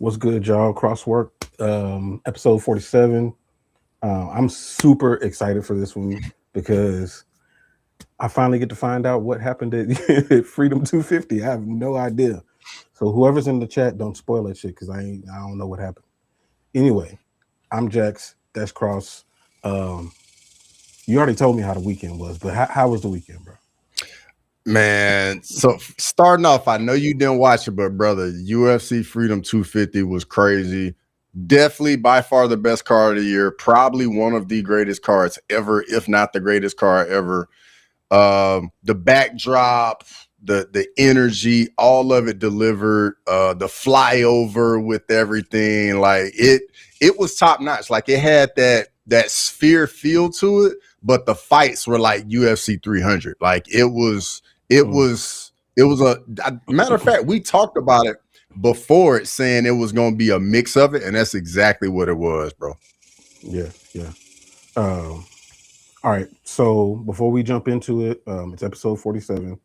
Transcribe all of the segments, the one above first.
What's good, y'all? Crosswalk, episode 47. I'm super excited for this one because I finally get to find out what happened at Freedom 250. I have no idea. So whoever's in the chat, don't spoil that shit because I don't know what happened. Anyway, I'm Jax. That's Cross. You already told me how the weekend was, but how was the weekend, bro? Man, so starting off, I know you didn't watch it, but brother, UFC Freedom 250 was crazy. Definitely by far the best card of the year. Probably one of the greatest cards ever, if not the greatest card ever. The backdrop, the energy, all of it delivered. The flyover with everything, like it was top notch. Like it had that sphere feel to it, but the fights were like UFC 300. Like it was a matter of fact, we talked about it before it, saying it was going to be a mix of it, and that's exactly what it was, bro. Yeah. All right. So before we jump into it, it's episode 47.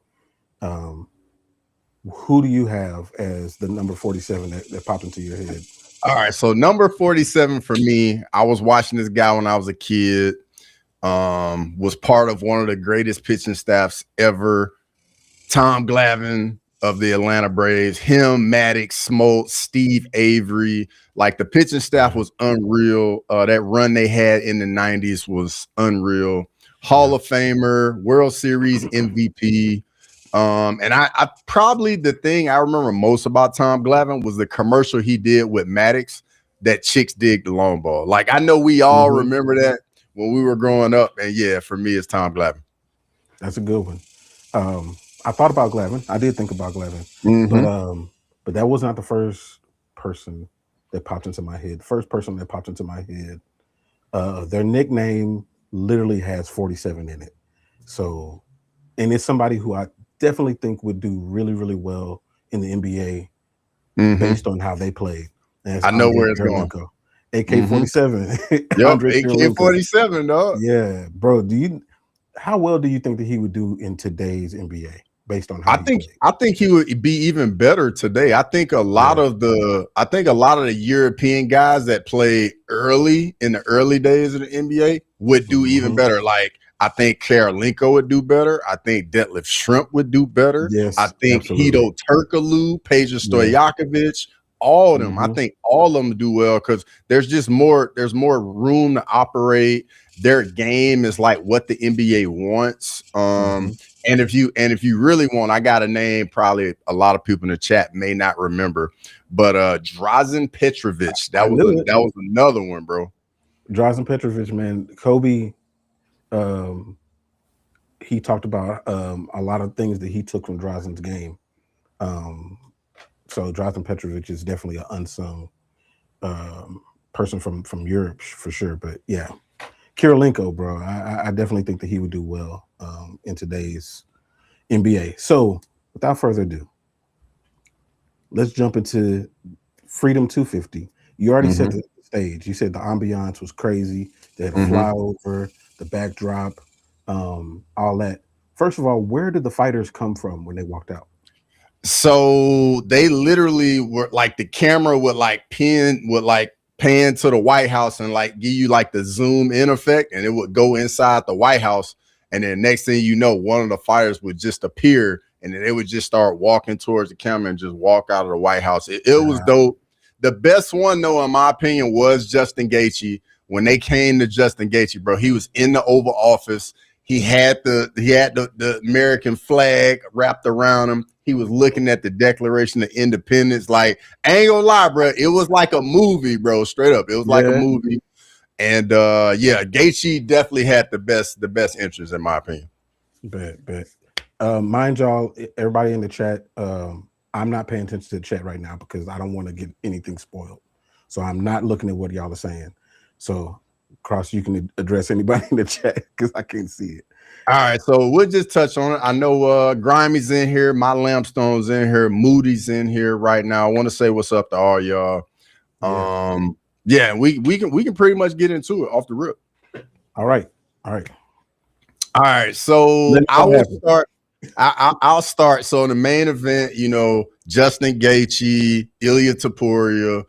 Who do you have as the number 47 that popped into your head? All right. So number 47 for me, I was watching this guy when I was a kid. Was part of one of the greatest pitching staffs ever. Tom Glavine of the Atlanta Braves, him, Maddox, Smoltz, Steve Avery. Like the pitching staff was unreal. That run they had in the 90s was unreal. Hall of Famer, World Series MVP. And I probably the thing I remember most about Tom Glavine was the commercial he did with Maddox, that chicks dig the long ball. Like I know we all remember that when we were growing up. And yeah, for me, it's Tom Glavine. That's a good one. I thought about Glavine. I did think about Glavine, but that was not the first person that popped into my head. The first person that popped into my head, their nickname literally has 47 in it. So, and it's somebody who I definitely think would do really, really well in the NBA based on how they played. And I know where it's going. AK-47. Yep, AK-47, dog. Yeah, bro. How well do you think that he would do in today's NBA based on how I think he would be even better today. I think a lot of the European guys that played early in the early days of the NBA would do even better. Like I think Karolinko would do better. I think Detlef Schrempf would do better. Yes, I think Hedo Turkoglu, Peja Stojakovic, all of them. I think all of them do well because there's more room to operate. Their game is like what the NBA wants. And if you really want, I got a name probably a lot of people in the chat may not remember, but Drazen Petrovic. That was another one, bro. Drazen Petrovic, man. Kobe, he talked about a lot of things that he took from Drazen's game. So Drazen Petrovic is definitely an unsung person from Europe for sure. But yeah, Karolinko, bro, I definitely think that he would do well in today's NBA. So without further ado, let's jump into Freedom 250. You already set the stage. You said the ambiance was crazy. They had a flyover, the backdrop, all that. First of all, where did the fighters come from when they walked out? So they literally were like the camera would pan to the White House and like give you like the zoom in effect, and it would go inside the White House. And then next thing you know, one of the fighters would just appear, and then they would just start walking towards the camera and just walk out of the White House. It was dope. The best one, though, in my opinion, was Justin Gaethje. When they came to Justin Gaethje, bro, he was in the Oval Office. He had the American flag wrapped around him. He was looking at the Declaration of Independence. Like, I ain't gonna lie, bro. It was like a movie, bro. Straight up. It was like a movie. And Gaethje definitely had the best interest, in my opinion. Bet. Mind y'all, everybody in the chat, I'm not paying attention to the chat right now because I don't want to get anything spoiled. So I'm not looking at what y'all are saying. So Cross, you can address anybody in the chat because I can't see it. All right, so we'll just touch on it. I know Grimey's in here, my Lampstone's in here, Moody's in here right now. I want to say what's up to all y'all. Yeah, we can pretty much get into it off the rip. All right. So I will start. I'll start. So in the main event, you know, Justin Gaethje, Ilya Taporia.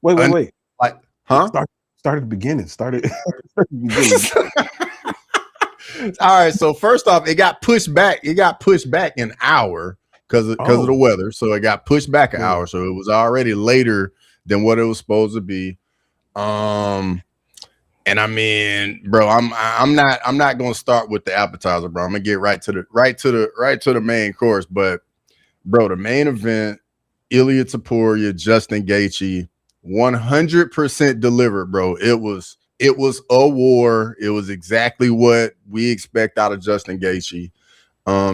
Wait. Like, huh? Start at the beginning. Start at the beginning. All right. So first off, it got pushed back. It got pushed back an hour because of the weather. So it got pushed back an hour. So it was already later than what it was supposed to be. And I mean, bro, I'm not gonna start with the appetizer, bro. I'm gonna get right to the main course. But bro, the main event, Ilya Taporia, Justin Gaethje, 100% delivered, bro. It was a war. It was exactly what we expect out of Justin Gaethje.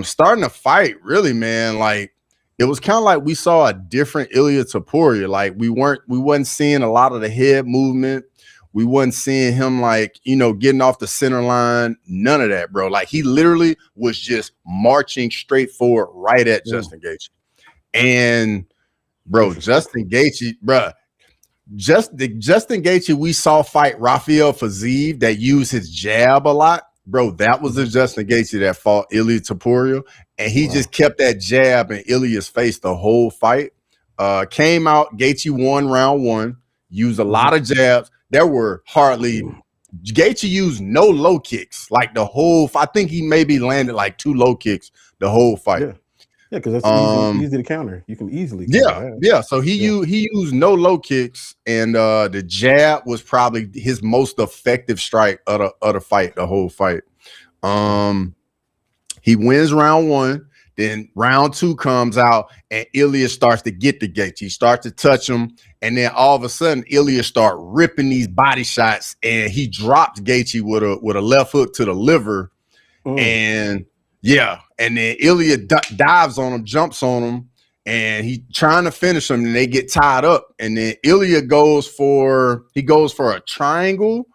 Starting to fight, really, man. Like it was kind of like we saw a different Ilya Taporia. Like we wasn't seeing a lot of the head movement. We wasn't seeing him like, you know, getting off the center line. None of that, bro. Like he literally was just marching straight forward right at Justin Gaethje. And bro, Justin Gaethje, we saw fight Rafael Fiziev that used his jab a lot. Bro, that was the Justin Gaethje that fought Ilya Taporia. And he just kept that jab in Ilya's face the whole fight. Came out, Gaethje won round one, used a lot of jabs. There were hardly Gaethje used no low kicks like the whole. I think he maybe landed like 2 low kicks the whole fight. Yeah, because that's easy to counter. You can easily counter that. So he used no low kicks, and the jab was probably his most effective strike of the fight, the whole fight. He wins round one. Then round two comes out, and Ilya starts to get the Gaethje. He starts to touch him, and then all of a sudden, Ilya start ripping these body shots, and he drops Gaethje with a left hook to the liver, and then Ilya dives on him, jumps on him, and he trying to finish him, and they get tied up, and then Ilya goes for a triangle,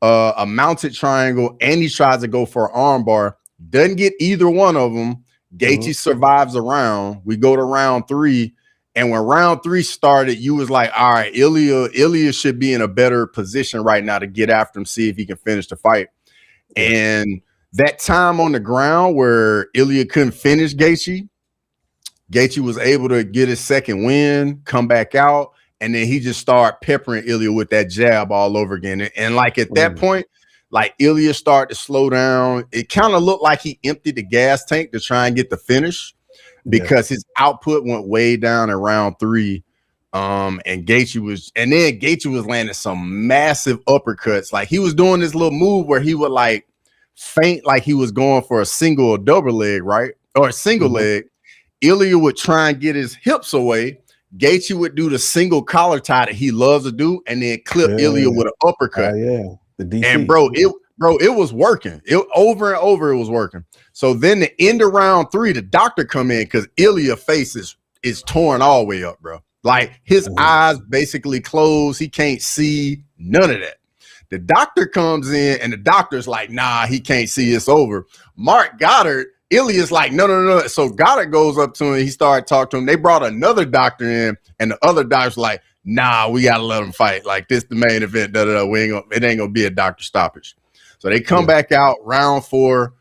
a mounted triangle, and he tries to go for an armbar. Doesn't get either one of them. Gaethje survives a round. We go to round 3. And when round 3 started, you was like, all right, Ilya should be in a better position right now to get after him, see if he can finish the fight. And that time on the ground where Ilya couldn't finish Gaethje was able to get his second win, come back out, and then he just started peppering Ilya with that jab all over again. And like at that point, like Ilya started to slow down. It kind of looked like he emptied the gas tank to try and get the finish because his output went way down in round 3. And Gaethje was landing some massive uppercuts. Like he was doing this little move where he would like feint like he was going for a single or double leg, right? Or a single leg. Ilya would try and get his hips away. Gaethje would do the single collar tie that he loves to do, and then clip Ilya with an uppercut. The DC. And bro, it was working. It over and over, it was working. So then the end of round 3, the doctor come in because Ilya's face is torn all the way up, bro. Like his eyes basically closed. He can't see none of that. The doctor comes in and the doctor's like, nah, he can't see, it's over. Mark Goddard, Ilya's like, no. So Goddard goes up to him. He started talking to him. They brought another doctor in, and the other doctor's like, nah, we gotta let him fight. Like this, the main event. It ain't gonna be a doctor stoppage. So they come back out round 4.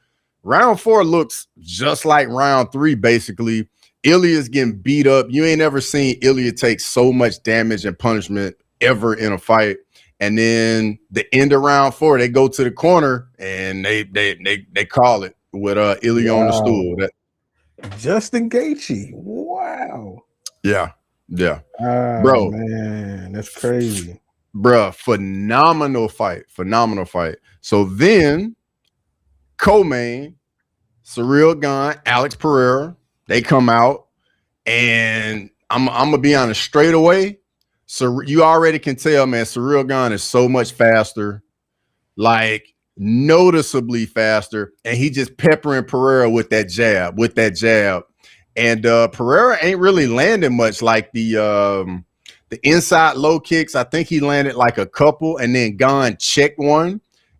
Round 4 looks just like round 3, basically. Ilya's getting beat up. You ain't ever seen Ilya take so much damage and punishment ever in a fight. And then the end of round 4, they go to the corner and they call it with Ilya on the stool. Justin Gaethje. Wow. Yeah. Bro, man, that's crazy. Bro, phenomenal fight. So then co-main, Ciryl Gane, Alex Pereira, they come out, and I'm gonna be honest straight away. So you already can tell, man, Ciryl Gane is so much faster, like noticeably faster, and he just peppering Pereira with that jab. And Pereira ain't really landing much, like the inside low kicks. I think he landed like a couple, and then Gane checked one.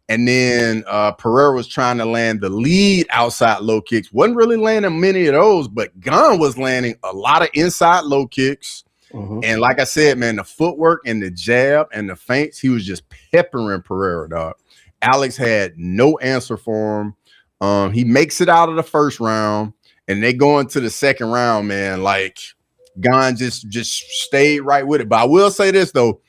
And then Pereira was trying to land the lead outside low kicks. Wasn't really landing many of those, but Gane was landing a lot of inside low kicks. And like I said, man, the footwork and the jab and the feints, he was just peppering Pereira, dog. Alex had no answer for him. He makes it out of the first round. and they go into the second round, man. Like Gon just stayed right with it. But I will say this though,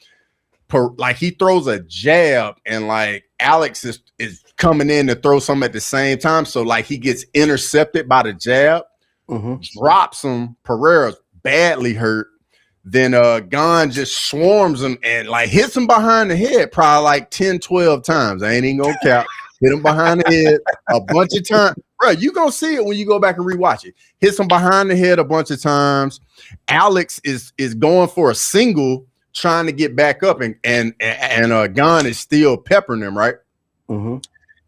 like he throws a jab, and like Alex is coming in to throw something at the same time. So like he gets intercepted by the jab, drops him. Pereira's badly hurt. Then Gon just swarms him and like hits him behind the head probably like 10, 12 times. I ain't even gonna count. Hit him behind the head a bunch of times. Bro, you gonna see it when you go back and rewatch it. Hits him behind the head a bunch of times. Alex is going for a single, trying to get back up, and Gon is still peppering him, right?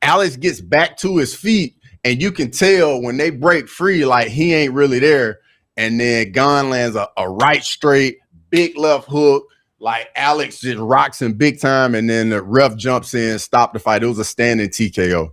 Alex gets back to his feet, and you can tell when they break free, like he ain't really there. And then Gon lands a right straight, big left hook. Like Alex just rocks him big time, and then the ref jumps in, stop the fight. It was a standing TKO.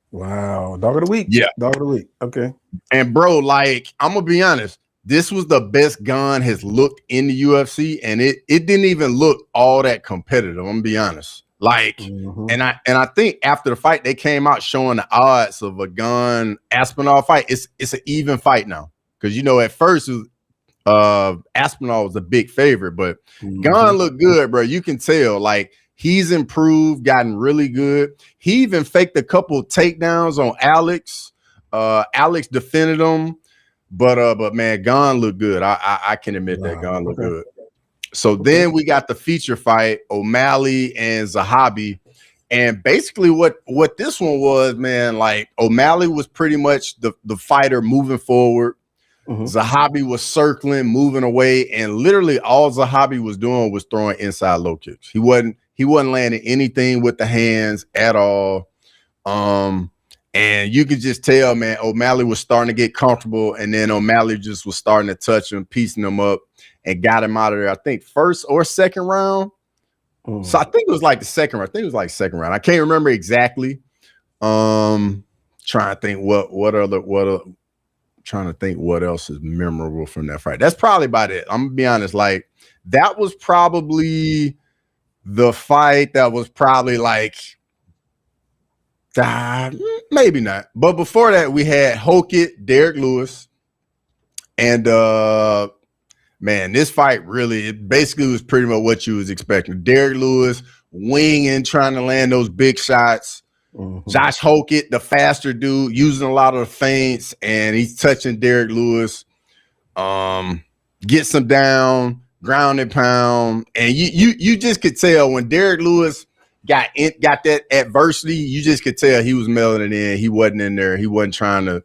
Wow, dog of the week. Yeah, dog of the week. Okay. And bro, like I'm gonna be honest, this was the best Gon has looked in the UFC, and it didn't even look all that competitive. I'm gonna be honest. Like, and I think after the fight, they came out showing the odds of a Gon Aspinall fight. It's an even fight now. Because you know, at first Aspinall was a big favorite, but Gon looked good, bro. You can tell, like he's improved, gotten really good. He even faked a couple takedowns on Alex. Alex defended him, but man, Gon looked good. I can admit that Gon looked good. So then we got the feature fight, O'Malley and Zahabi. And basically what this one was, man, like O'Malley was pretty much the fighter moving forward. Zahabi was circling, moving away, and literally all Zahabi was doing was throwing inside low kicks. He wasn't landing anything with the hands at all. And you could just tell, man, O'Malley was starting to get comfortable, and then O'Malley just was starting to touch him, piecing him up, and got him out of there. I think first or second round. So I think it was like the second round. I think it was like second round. I can't remember exactly. Trying to think trying to think what else is memorable from that fight. That's probably about it. I'm gonna be honest. Like that was probably the fight that was probably like maybe not. But before that, we had Hokit, Derek Lewis, and man, this fight really it basically was pretty much what you was expecting. Derek Lewis winging, trying to land those big shots. Josh Hokit, the faster dude, using a lot of the feints, and he's touching Derek Lewis. Gets him down, ground and pound, and you just could tell when Derek Lewis got that adversity. You just could tell he was mailing it in. He wasn't in there. He wasn't trying to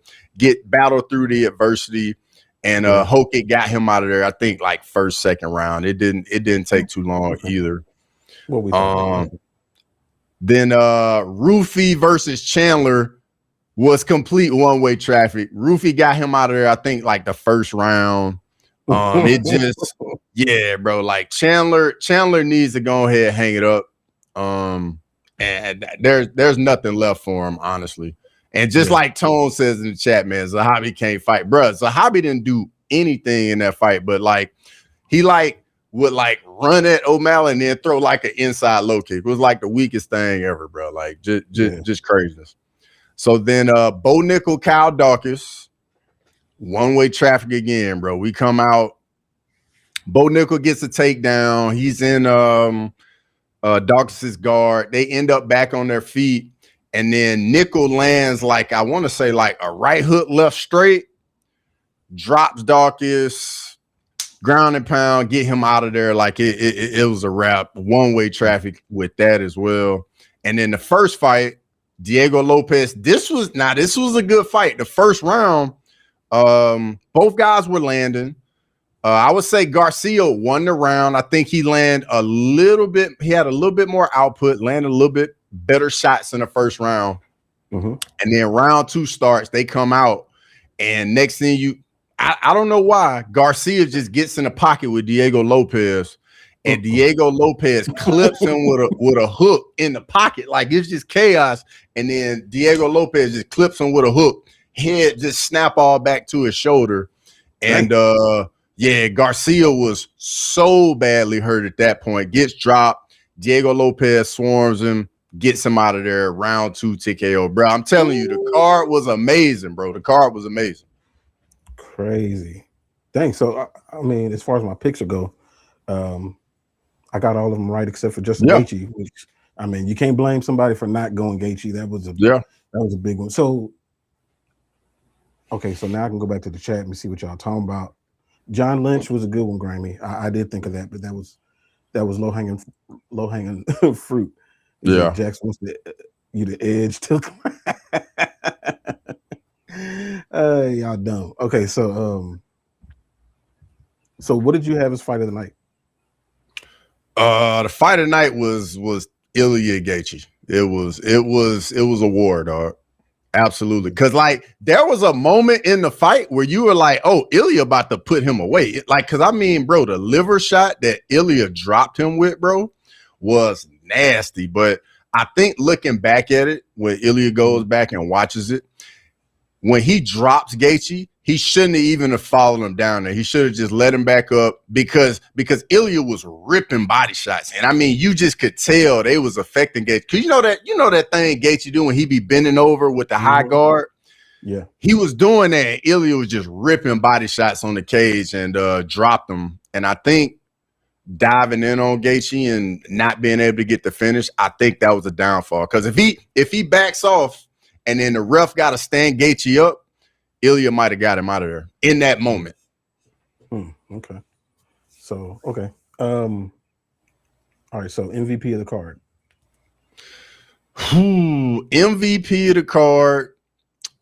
battle through the adversity. And Hokit got him out of there. I think like first, second round. It didn't take too long either. What we Then Rufy versus Chandler was complete one-way traffic. Rufy got him out of there, I think, like the first round. It just, yeah, bro. Like Chandler needs to go ahead and hang it up. And there's nothing left for him, honestly. And just like Tone says in the chat, man, Zahabi can't fight, bro. Zahabi didn't do anything in that fight, but like he would like run at O'Malley and then throw like an inside low kick. It was like the weakest thing ever, bro. Like just craziness. So then Bo Nickel, Kyle Dawkins, one-way traffic again, bro. We come out. Bo Nickel gets a takedown. He's in Dawkins' guard. They end up back on their feet. And then Nickel lands like, I want to say like a right hook, left straight, drops Dawkins, ground and pound, get him out of there. Like it was a wrap. One-way traffic with that as well. And then the first fight, Diego Lopez, this was a good fight. The first round, both guys were landing. I would say Garcia won the round. I think he landed a little bit. He had a little bit more output, landed a little bit better shots in the first round. And then round two starts, they come out. And next thing I don't know why Garcia just gets in the pocket with Diego Lopez, and Diego Lopez clips him with a hook in the pocket. Like it's just chaos. And then Diego Lopez just clips him with a hook, head just snap all back to his shoulder. And Garcia was so badly hurt at that point, gets dropped. Diego Lopez swarms him, gets him out of there. Round two TKO, bro. I'm telling you, the card was amazing, bro. The card was amazing. Crazy. Dang. So I mean, as far as my picks go, I got all of them right except for Justin Yeah, Gaethje. Which I mean, you can't blame somebody for not going Gaethje. yeah. That was a big one. So okay, so now I can go back to the chat and see what y'all talking about. John Lynch was a good one, Grammy. I did think of that, but that was low hanging fruit. He said Yeah. Jackson wants you the edge to y'all dumb. Okay, so what did you have as fight of the night? The fight of night was Ilya Gaethje. It was a war, dog. Absolutely. Cause like there was a moment in the fight where you were like, oh, Ilya about to put him away. Like, cause I mean, bro, the liver shot that Ilya dropped him with, bro, was nasty. But I think looking back at it, when Ilya goes back and watches it, when he drops Gaethje, he shouldn't even have followed him down there. He should have just let him back up because Ilya was ripping body shots. And I mean, you just could tell they was affecting Gaethje. Cause you know that thing Gaethje do when he be bending over with the high guard? Yeah. He was doing that. And Ilya was just ripping body shots on the cage and dropped them. And I think diving in on Gaethje and not being able to get the finish, I think that was a downfall. Because if he backs off and then the ref got to stand Gaethje up, Ilya might have got him out of there in that moment. Okay. So, okay. All right. So MVP of the card. MVP of the card.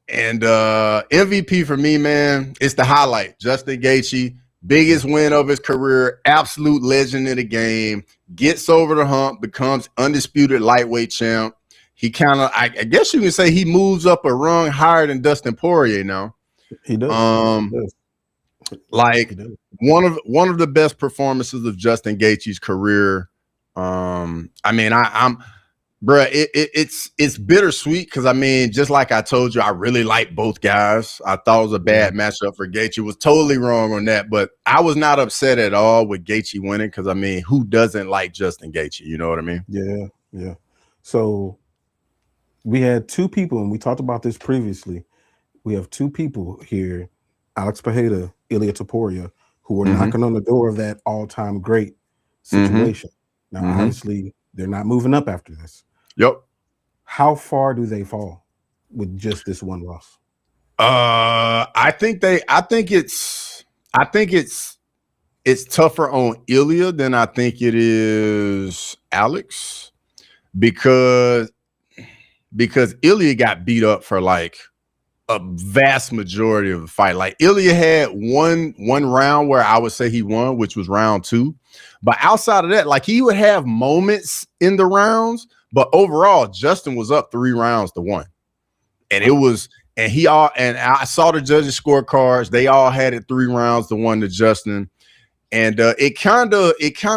And MVP for me, man, it's the highlight. Justin Gaethje, biggest win of his career, absolute legend in the game, gets over the hump, becomes undisputed lightweight champ. He kind of, I guess you can say he moves up a rung higher than Dustin Poirier now. He does. Like he does. one of the best performances of Justin Gaethje's career. I mean, I'm bruh, it's bittersweet because I mean, just like I told you, I really like both guys. I thought it was a bad matchup for Gaethje. Was totally wrong on that, but I was not upset at all with Gaethje winning because I mean, who doesn't like Justin Gaethje? You know what I mean? Yeah. So we had two people, and we talked about this previously. We have two people here, Alex Pereira, Ilya Topuria, who are knocking on the door of that all-time great situation. Now, obviously, they're not moving up after this. Yep. How far do they fall with just this one loss? I think it's tougher on Ilya than I think it is Alex because Ilya got beat up for like a vast majority of the fight. Like Ilya had one round where I would say he won, which was round 2. But outside of that, like he would have moments in the rounds, but overall, Justin was up 3 rounds to 1. And it was, and I saw the judges' scorecards. They all had it 3 rounds to 1 to Justin. And it kind of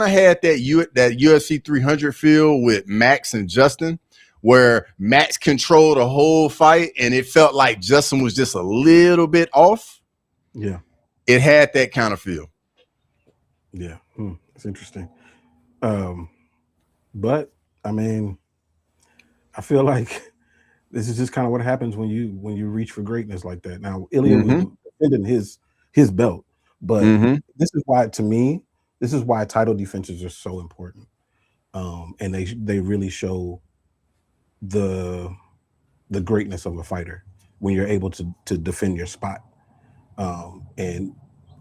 had that UFC 300 feel with Max and Justin, where Max controlled the whole fight and it felt like Justin was just a little bit off. Yeah. It had that kind of feel. Yeah. It's interesting. But I mean, I feel like this is just kind of what happens when you reach for greatness like that. Now, Ilya was defending his belt, but this is why, to me, this is why title defenses are so important. And they really show the greatness of a fighter when you're able to defend your spot. And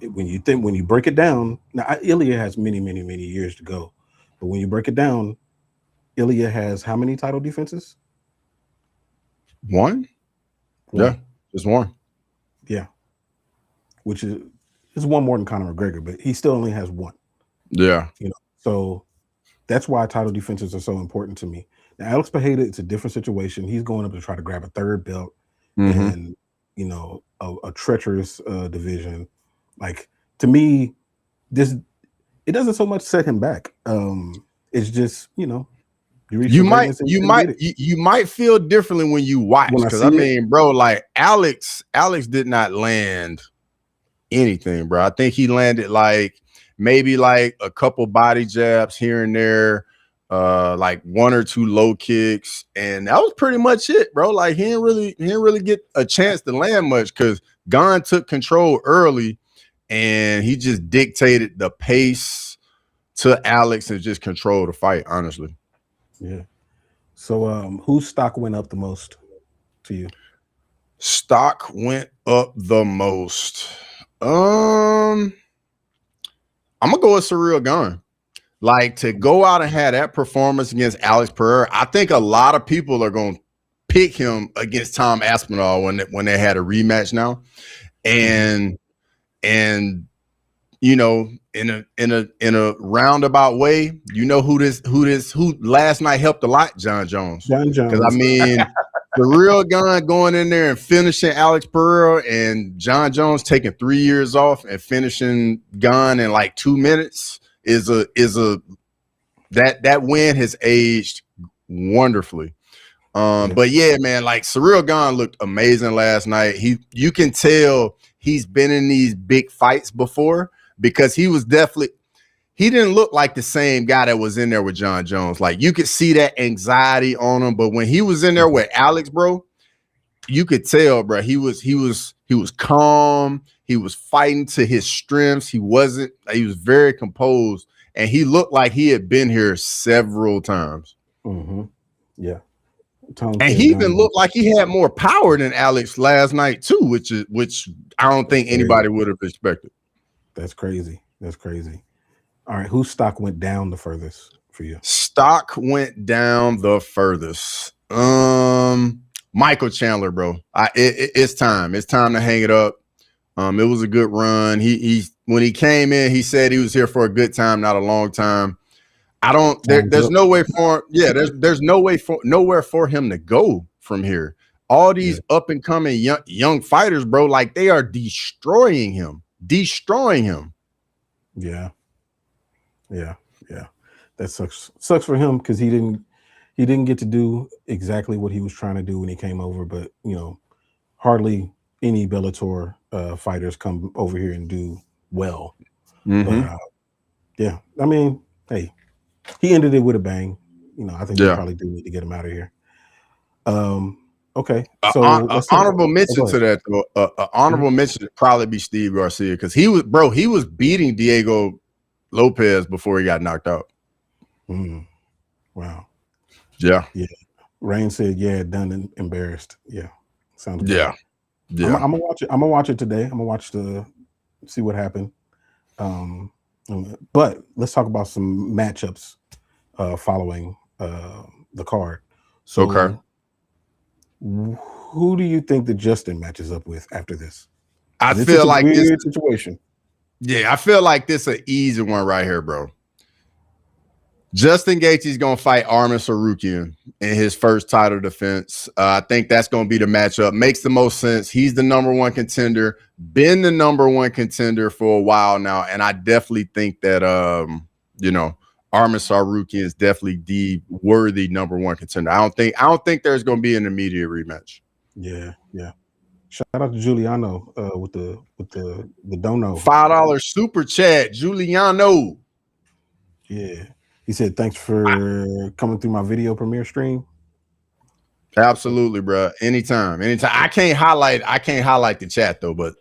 when you break it down, now Ilya has many years to go, but when you break it down, Ilya has how many title defenses? 1? Yeah, just 1. Yeah, which is one more than Conor McGregor, but he still only has 1. Yeah, so that's why title defenses are so important to me. Now, Alex Pereira, it's a different situation. He's going up to try to grab a 3rd belt and a treacherous division. Like, to me, it doesn't so much set him back. It's just you might feel differently when you watch, because I mean, bro, like Alex did not land anything, bro. I think he landed like maybe like a couple body jabs here and there, like 1 or 2 low kicks, and that was pretty much it, bro. Like he didn't really get a chance to land much because Gane took control early, and he just dictated the pace to Alex and just controlled the fight, honestly. Yeah. So whose stock went up the most to you? Stock went up the most. I'm gonna go with Ciryl Gane. Like, to go out and have that performance against Alex Pereira, I think a lot of people are gonna pick him against Tom Aspinall when they had a rematch now. And you know, in a roundabout way, you know who last night helped a lot? John Jones. John Because I Jones. mean, the real gun going in there and finishing Alex Pereira, and John Jones taking 3 years off and finishing Gane in like 2 minutes is a that win has aged wonderfully. But yeah, man, like Ciryl Gane looked amazing last night. You can tell he's been in these big fights before, because he didn't look like the same guy that was in there with John Jones. Like, you could see that anxiety on him, but when he was in there with Alex, bro, you could tell, bro, he was calm. He was fighting to his strengths. He was very composed, and he looked like he had been here several times. Yeah. And he even looked like he had more power than Alex last night too, which I don't think anybody would have expected. That's crazy. That's crazy. All right, whose stock went down the furthest for you? Stock went down the furthest. Michael Chandler, bro. It's time. It's time to hang it up. It was a good run. He when he came in, he said he was here for a good time, not a long time. There's no way for him. Yeah, there's nowhere for him to go from here. All these up and coming young fighters, bro, like, they are destroying him. Yeah. That sucks for him, because he didn't get to do exactly what he was trying to do when he came over. But hardly any Bellator fighters come over here and do well. But, yeah, I mean, hey, he ended it with a bang. I think we probably do need to get him out of here. Okay, so honorable mention to that. Honorable mention would probably be Steve Garcia, because he was beating Diego Lopez before he got knocked out. Wow. Yeah. Rain said, "Yeah, done and embarrassed." Yeah, sounds good. Yeah. I'm gonna watch it. I'm gonna watch it today. I'm gonna watch see what happened. But let's talk about some matchups following the card. So, okay. Who do you think that Justin matches up with after this? I feel like this situation. Yeah, I feel like this is an easy one right here, bro. Justin Gaethje's gonna fight Arman Tsarukyan in his first title defense. I think that's gonna be the matchup. Makes the most sense. He's the #1 contender, been the #1 contender for a while now, and I definitely think that Arman Tsarukyan is definitely the worthy #1 contender. I don't think there's gonna be an immediate rematch. Yeah. Shout out to Giuliano with the dono. $5 super chat, Giuliano. Yeah. He said, "Thanks for coming through my video premiere stream." Absolutely, bro. Anytime. I can't highlight the chat though, but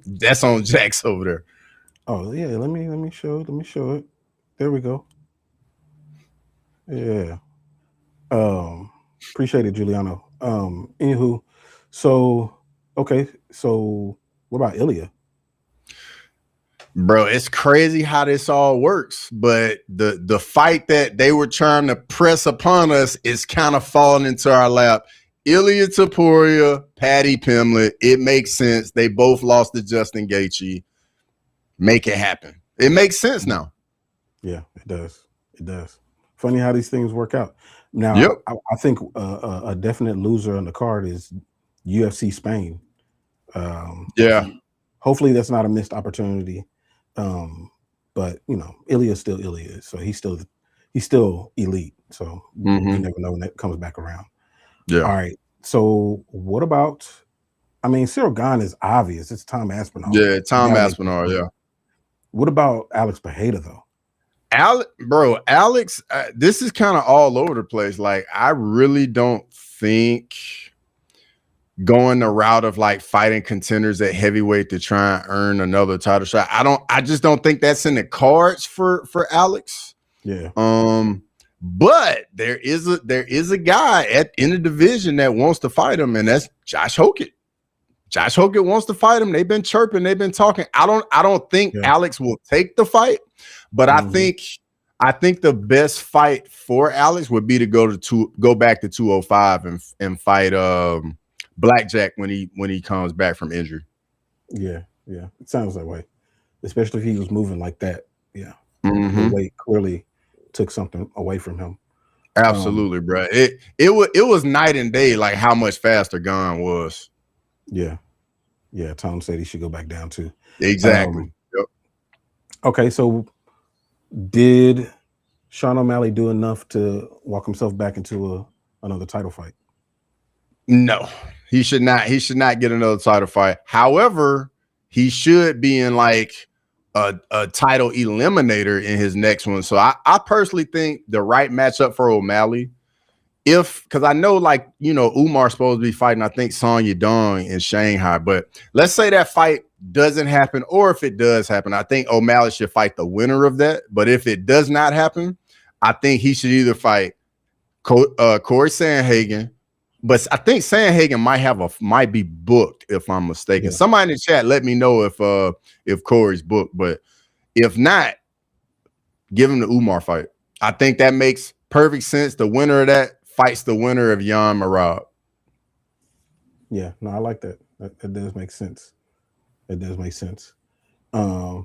that's on Jax over there. Oh yeah, let me show it. There we go. Yeah. Appreciate it, Giuliano. Anywho, so okay, so what about Ilya? Bro, it's crazy how this all works, but the fight that they were trying to press upon us is kind of falling into our lap. Ilya Topuria, Paddy Pimblett. It makes sense. They both lost to Justin Gaethje. Make it happen. It makes sense now. Yeah, it does. Funny how these things work out. Now, I think a definite loser on the card is UFC Spain. Hopefully that's not a missed opportunity. But Ilya is still Ilya, so he's still elite. So you never know when that comes back around. Yeah. All right. So what about? I mean, Ciryl Gane is obvious. It's Tom Aspinall. Yeah, Tom Aspinall. Yeah. What about Alex Pereira though? Alex, this is kind of all over the place. Like, I really don't think going the route of like fighting contenders at heavyweight to try and earn another title shot. I just don't think that's in the cards for Alex. Yeah. But there is a guy in the division that wants to fight him, and that's Josh Hokett. Josh Hokett wants to fight him. They've been chirping, they've been talking. I don't think Alex will take the fight, but I think the best fight for Alex would be to go back to 205 and fight Blackjack when he comes back from injury. Yeah, it sounds that way, especially if he was moving like that. Yeah, mm-hmm. The weight clearly took something away from him. Absolutely, bro. It was night and day, like how much faster Gon was. Yeah. Tom said he should go back down too. Exactly. Yep. Okay, so did Sean O'Malley do enough to walk himself back into another title fight? No, he should not. He should not get another title fight. However, he should be in like a title eliminator in his next one. So I personally think the right matchup for O'Malley, because I know, like, you know, Umar's supposed to be fighting, I think, Son Yadong in Shanghai. But let's say that fight doesn't happen, or if it does happen, I think O'Malley should fight the winner of that. But if it does not happen, I think he should either fight Corey Sandhagen. But I think Sandhagen might be booked, if I'm mistaken. Yeah. Somebody in the chat, let me know if Corey's booked. But if not, give him the Umar fight. I think that makes perfect sense. The winner of that fights the winner of Yan Marab. Yeah, no, I like that. That does make sense. It does make sense. Yeah,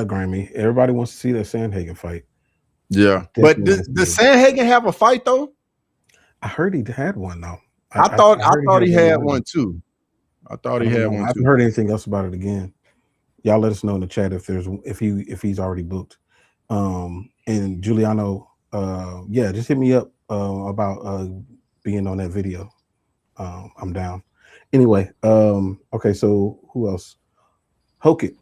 Grammy. Everybody wants to see that Sandhagen fight. Yeah, but does Sandhagen have a fight though? I heard he had one though. I thought he had one too. I thought he had one too. I haven't heard anything else about it again. Y'all let us know in the chat if he's already booked. And Giuliano, just hit me up about being on that video. I'm down. Anyway, okay, so who else? Hokett,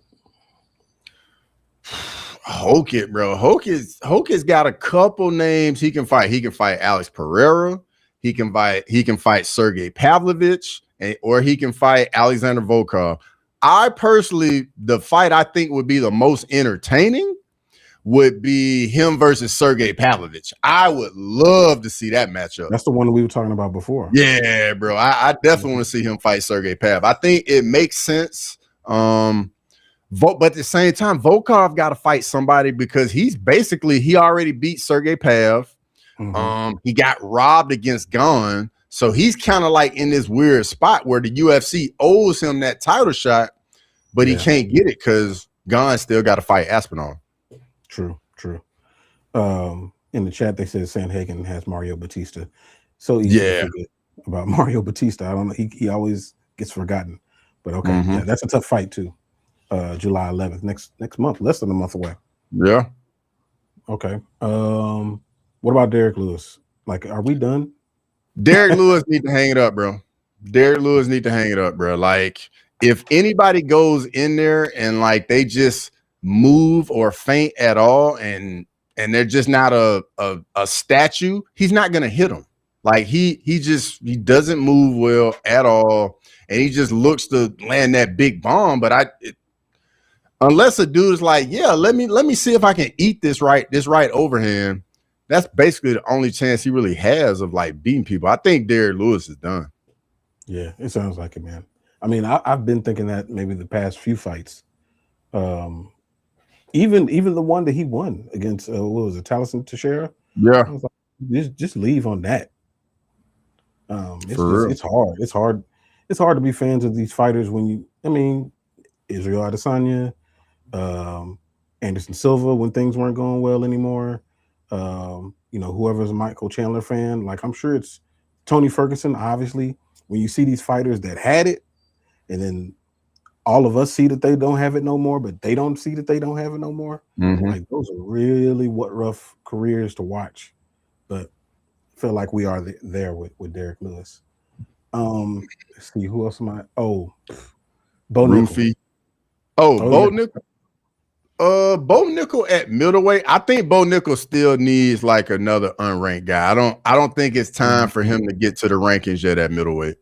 bro. Hokett's got a couple names he can fight. He can fight Alex Pereira. He can fight Sergey Pavlovich, or he can fight Alexander Volkov. I personally, the fight I think would be the most entertaining would be him versus Sergey Pavlovich. I would love to see that matchup. That's the one that we were talking about before. Yeah, bro. I definitely want to see him fight Sergey Pav. I think it makes sense. But at the same time, Volkov got to fight somebody because he already beat Sergey Pav. Mm-hmm. He got robbed against Gon. So he's kind of like in this weird spot where the UFC owes him that title shot, but he can't get it because Gon still got to fight Aspinall. True. In the chat, they said Sandhagen has Mario Batista. So easy to forget about Mario Batista. I don't know. He always gets forgotten. But okay, yeah, that's a tough fight too. July 11th, next month, less than a month away. Yeah. Okay. What about Derek Lewis? Like, are we done? Derek Lewis need to hang it up, bro. Like, if anybody goes in there and like they just move or faint at all and they're just not a statue, he's not gonna hit them. Like he doesn't move well at all, and he just looks to land that big bomb. But unless a dude is like, yeah, let me see if I can eat this right overhand, that's basically the only chance he really has of like beating people. I think Derek Lewis is done. Yeah, it sounds like it, man. I mean, I've been thinking that maybe the past few fights, even the one that he won against what was it, Taliesin Teixeira? Yeah, I was like, just leave on that. It's hard. It's hard to be fans of these fighters when Israel Adesanya, Anderson Silva when things weren't going well anymore. Whoever's a Michael Chandler fan, like I'm sure it's Tony Ferguson. Obviously, when you see these fighters that had it, and then all of us see that they don't have it no more, but they don't see that they don't have it no more. Like those are really rough careers to watch. But I feel like we are there with Derek Lewis. Let's see, who else am I? Oh, Bo Nickel. Bo Nickel. Bo Nickel at middleweight. I think Bo Nickel still needs like another unranked guy. I don't think it's time for him to get to the rankings yet at middleweight.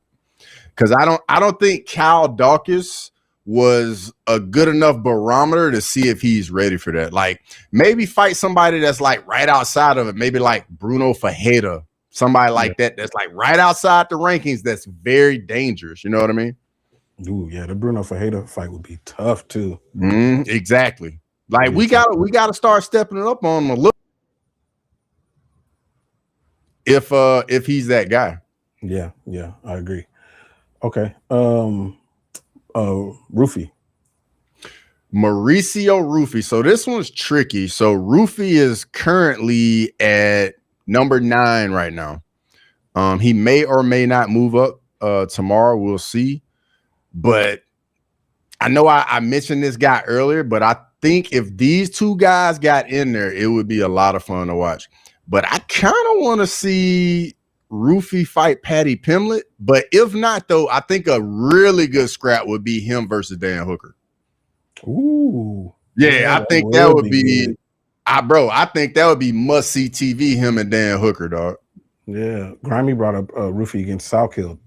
because I don't think Cal Dawkins was a good enough barometer to see if he's ready for that. Like maybe fight somebody that's like right outside of it, maybe like Bruno Fajeda, somebody like that that's like right outside the rankings. That's very dangerous. You know what I mean? Ooh, yeah, the Bruno Fajeda fight would be tough too. Exactly. Like we gotta start stepping it up on him a little. If he's that guy. Yeah, I agree. Okay. Rufy. Mauricio Rufy. So this one's tricky. So Rufy is currently at number 9 right now. He may or may not move up tomorrow. We'll see. But I know I mentioned this guy earlier, but I think if these two guys got in there, it would be a lot of fun to watch. But I kind of want to see Rufy fight Patty Pimlet. But if not, though, I think a really good scrap would be him versus Dan Hooker. Ooh. Yeah, I think that would be I think that would be must-see TV, him and Dan Hooker, dog. Yeah. Grimy brought up Rufy against Salkill.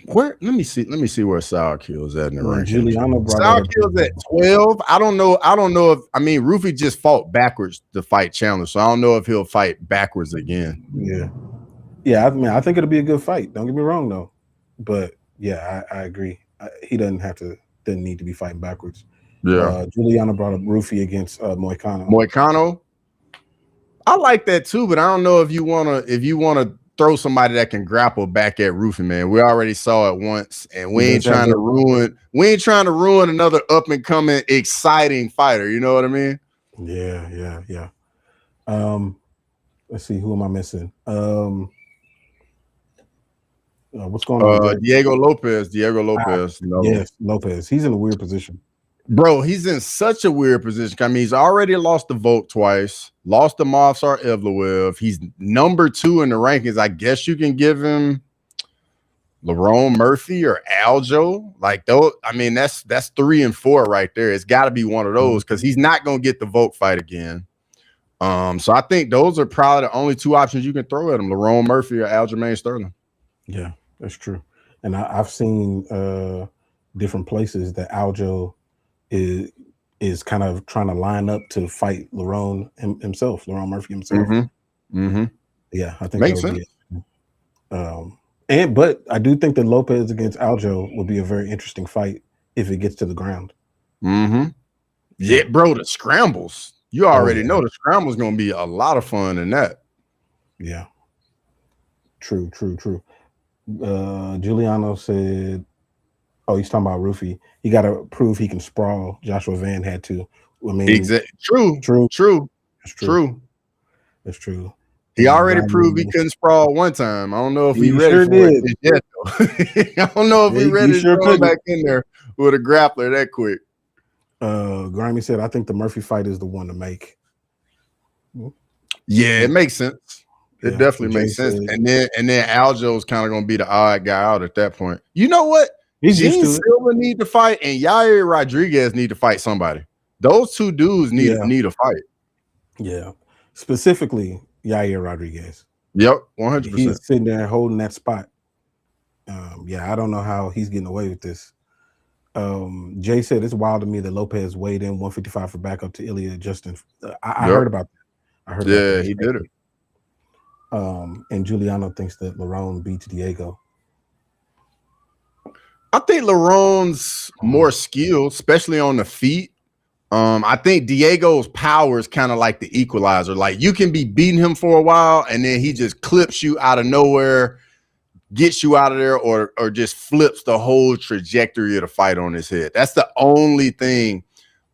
Where let me see where Salkill is at in the rankings. Juliana brought Salkill's at 12. I don't know if Rufy just fought backwards to fight Chandler, so I don't know if he'll fight backwards again. Yeah. I think it'll be a good fight. Don't get me wrong though, but yeah, I agree. He doesn't need to be fighting backwards. Yeah. Juliana brought up Rufy against Moicano. Moicano, I like that too, but I don't know if you wanna throw somebody that can grapple back at Rufy, man. We already saw it once, and we ain't trying to ruin another up and coming exciting fighter. You know what I mean? Yeah. Let's see, who am I missing? What's going on? Diego Lopez. Yes, Lopez. He's in a weird position. Bro, he's in such a weird position. I mean, he's already lost to Volk twice, lost to Movsar Evloev. He's number 2 in the rankings. I guess you can give him Lerone Murphy or Aljo. Like those, I mean, that's 3 and 4 right there. It's got to be one of those because he's not going to get the Volk fight again. So I think those are probably the only 2 options you can throw at him, Lerone Murphy or Aljamain Sterling. Yeah, that's true. And I've seen different places that Aljo is kind of trying to line up to fight Lerone Murphy himself. Yeah, I think makes sense. But I do think that Lopez against Aljo will be a very interesting fight if it gets to the ground. Yeah, bro, the scrambles. You already know the scrambles going to be a lot of fun in that. Yeah. True. Giuliano said, he's talking about Rufy. He got to prove he can sprawl. Joshua Van had to. I mean, exactly. True. That's true. That's true. He already proved he couldn't sprawl one time. I don't know if he ready for it yet, though. I don't know if he ready to go back in there with a grappler that quick. Grimy said, I think the Murphy fight is the one to make. Yeah, it makes sense. It definitely makes sense. And then Aljo's kind of going to be the odd guy out at that point. You know what? Gene Silva need to fight, and Yair Rodriguez need to fight somebody. Those 2 dudes need a fight. Yeah, specifically Yair Rodriguez. Yep, 100%. He's sitting there holding that spot. I don't know how he's getting away with this. Jay said it's wild to me that Lopez weighed in 155 for backup to Ilya Justin. I heard about that. He did it. And Giuliano thinks that Lerone beats Diego. I think Lerone's more skilled, especially on the feet. I think Diego's power is kind of like the equalizer. Like you can be beating him for a while, and then he just clips you out of nowhere, gets you out of there, or just flips the whole trajectory of the fight on his head. That's the only thing.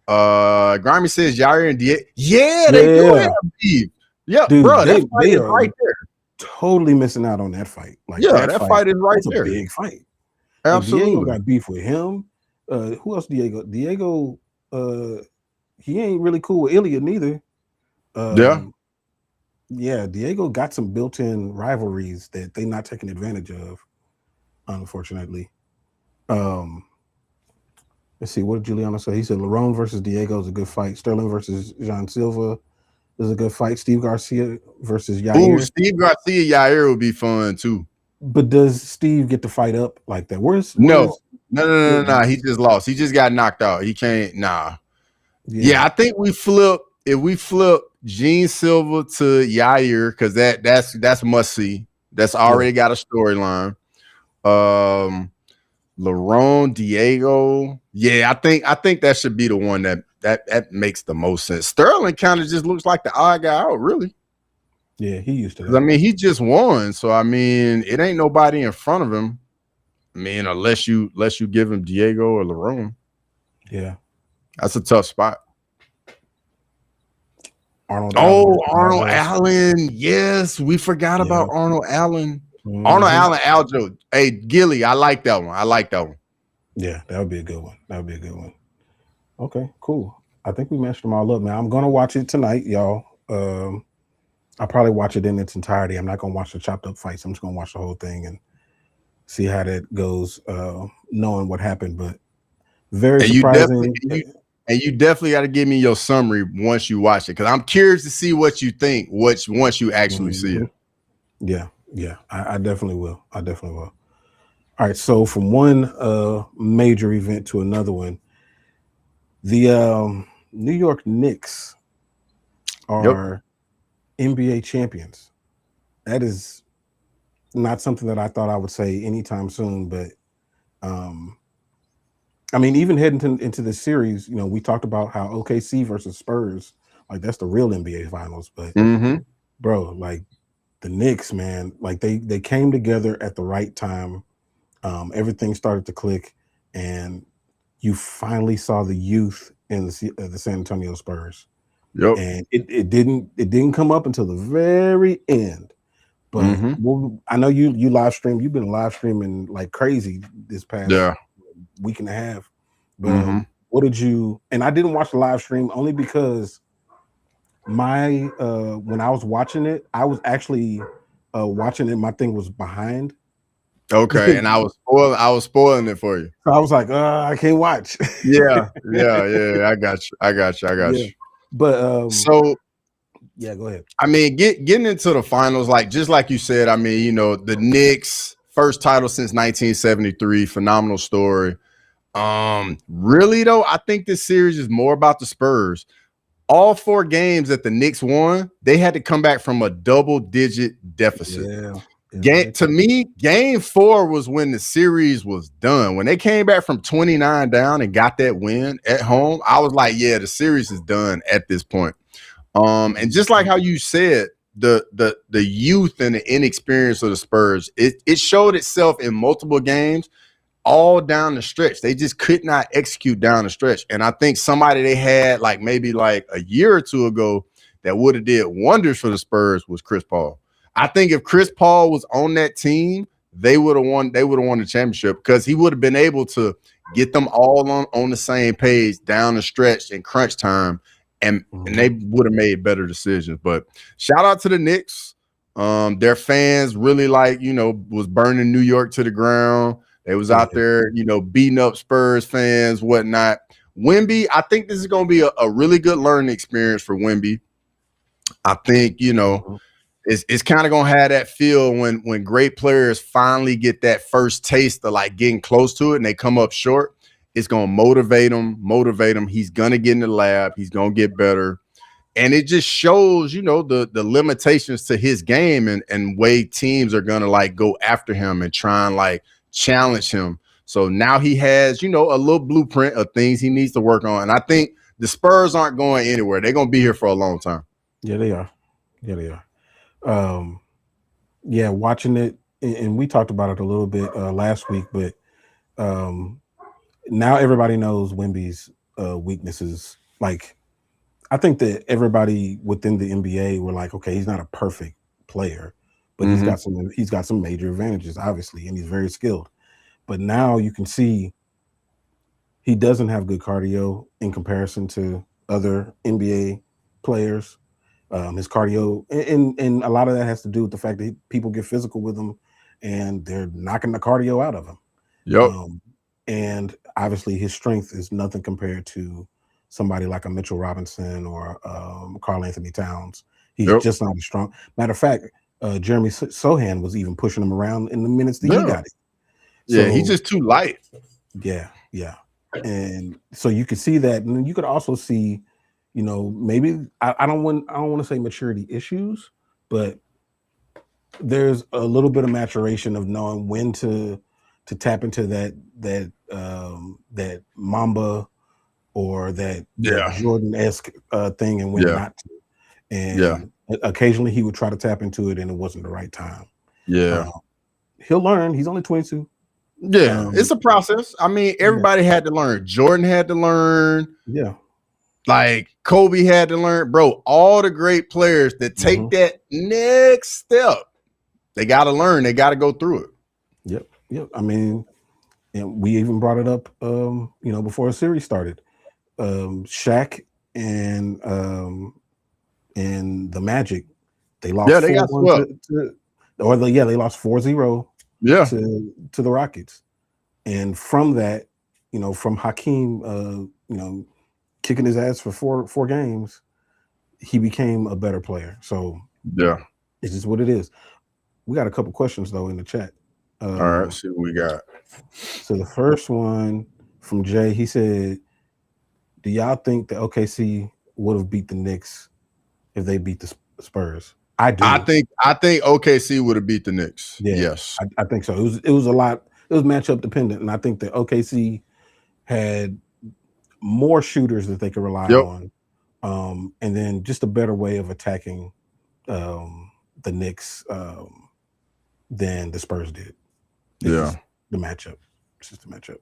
Grimy says Yair and Diego. Yeah, they do have beef. Yeah, dude, bro, that fight is right there. Totally missing out on that fight. Like that fight is right there. A big fight. Absolutely. Diego got beef with him. Who else? Diego, he ain't really cool with Ilya neither. Diego got some built-in rivalries that they not taking advantage of, unfortunately. Let's see, what did Giuliano say? He said Lerone versus Diego is a good fight. Sterling versus Jean Silva is a good fight. Steve Garcia versus Yair. Steve Garcia Yair would be fun too. But does Steve get to fight up like that? Where's No, where's no, no, no, no, no. He just lost. He just got knocked out. He can't. Nah. Yeah, yeah, I think we flip. If we flip Gene Silver to Yair, because that's must see. That's yeah. already got a storyline. LeRon Diego. Yeah, I think that should be the one that makes the most sense. Sterling kind of just looks like the odd guy out, really. Yeah, he used to 'Cause, I that. mean, he just won, so I mean, it ain't nobody in front of him. I mean, unless you give him Diego or LeRon. Yeah. That's a tough spot. Arnold Allen Oh, versus Arnold Aljo. Allen. Yes, we forgot Yeah. about Arnold Allen. Arnold Mhm. Allen, Aljo. Hey, Gilly, I like that one. I like that one. Yeah, that would be a good one. That would be a good one. Okay, cool. I think we matched them all up, man. I'm gonna watch it tonight, y'all. I'll probably watch it in its entirety. I'm not gonna watch the chopped up fights. I'm just gonna watch the whole thing and see how that goes, knowing what happened. But very And you definitely surprising. and you definitely got to give me your summary once you watch it, because I'm curious to see what you think once you actually see it. Yeah, yeah. I definitely will. I definitely will. All right. So from one major event to another one, the New York Knicks Yep. are NBA champions. That is not something that I thought I would say anytime soon, but um, I mean, even heading into the series, we talked about how OKC versus Spurs, like that's the real NBA finals. But Mm-hmm. bro, like the Knicks, man, like they came together at the right time. Everything started to click, and you finally saw the youth in the San Antonio Spurs. Yep. And it didn't come up until the very end. But Mm-hmm. I know you live stream. You've been live streaming like crazy this past Yeah. week and a half. But Mm-hmm. what did you? And I didn't watch the live stream only because my when I was watching it, I was actually watching it. My thing was behind. Okay. And I was spoiling it for you. So I was like, I can't watch. Yeah. Yeah. I got you. I got Yeah. you. But So yeah, go ahead. I mean, getting into the finals, like just like you said, I mean, the Knicks first title since 1973, phenomenal story. Really though, I think this series is more about the Spurs. All 4 games that the Knicks won, they had to come back from a double-digit deficit. Yeah. To me, game 4 was when the series was done. When they came back from 29 down and got that win at home, I was like, yeah, the series is done at this point. And just like how you said, the youth and the inexperience of the Spurs, it showed itself in multiple games all down the stretch. They just could not execute down the stretch. And I think somebody they had maybe a year or two ago that would have did wonders for the Spurs was Chris Paul. I think if Chris Paul was on that team, they would have won the championship, because he would have been able to get them all on the same page down the stretch in crunch time, and they would have made better decisions. But shout out to the Knicks. Their fans really was burning New York to the ground. They was out there, beating up Spurs fans, whatnot. Wemby, I think this is going to be a really good learning experience for Wemby. I think, it's kind of going to have that feel when great players finally get that first taste of getting close to it and they come up short. It's going to motivate him. He's going to get in the lab. He's going to get better. And it just shows, the limitations to his game and way teams are going to go after him and try and challenge him. So now he has, a little blueprint of things he needs to work on. And I think the Spurs aren't going anywhere. They're going to be here for a long time. Yeah, they are. Yeah, watching it, and we talked about it a little bit last week, but now everybody knows Wemby's weaknesses. I think that everybody within the NBA were like, okay, he's not a perfect player, but he's got some major advantages, obviously, and he's very skilled. But now you can see he doesn't have good cardio in comparison to other NBA players. His cardio, and a lot of that has to do with the fact that people get physical with him, and they're knocking the cardio out of him. Yep. And obviously, his strength is nothing compared to somebody like a Mitchell Robinson or Karl Anthony Towns. He's just not as strong. Matter of fact, Jeremy Sohan was even pushing him around in the minutes that he Yeah. got it. Yeah, So, he's just too light. yeah. And so you could see that, and then you could also see, maybe I don't want to say maturity issues, but there's a little bit of maturation of knowing when to tap into that Mamba or that Jordan-esque thing, and when not to. And occasionally he would try to tap into it, and it wasn't the right time. Yeah. He'll learn. He's only 22. Yeah, it's a process. I mean, everybody had to learn. Jordan had to learn. Yeah. Like Kobe had to learn. Bro, all the great players that take that next step, they got to learn. They got to go through it. Yep. I mean, and we even brought it up, before the series started. Shaq and the Magic, they lost. Yeah, they got swept. They lost 4-0. Yeah, to the Rockets, and from that, from Hakeem, kicking his ass for four games, he became a better player. So yeah, it's just what it is. We got a couple questions though in the chat. All right, let's see what we got. So the first one from Jay, he said, "Do y'all think that OKC would have beat the Knicks if they beat the Spurs?" I do. I think OKC would have beat the Knicks. Yeah, yes, I think so. It was a lot. It was matchup dependent, and I think that OKC had more shooters that they could rely on, and then just a better way of attacking the Knicks than the Spurs did. It's the matchup. It's just the matchup.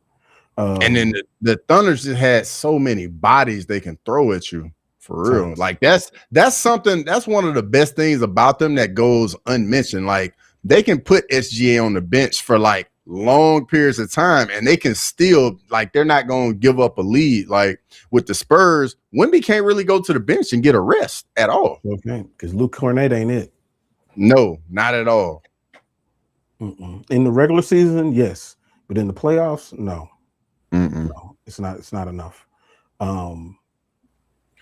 And then the Thunder just had so many bodies they can throw at you. For real. Like that's something, that's one of the best things about them that goes unmentioned. Like they can put SGA on the bench for like long periods of time and they can still, like, they're not going to give up a lead. Like with the Spurs, Wemby can't really go to the bench and get a rest at all. Okay, because Luke Cornet ain't it. No, not at all. In the regular season, yes, but in the playoffs, no. No, it's not enough.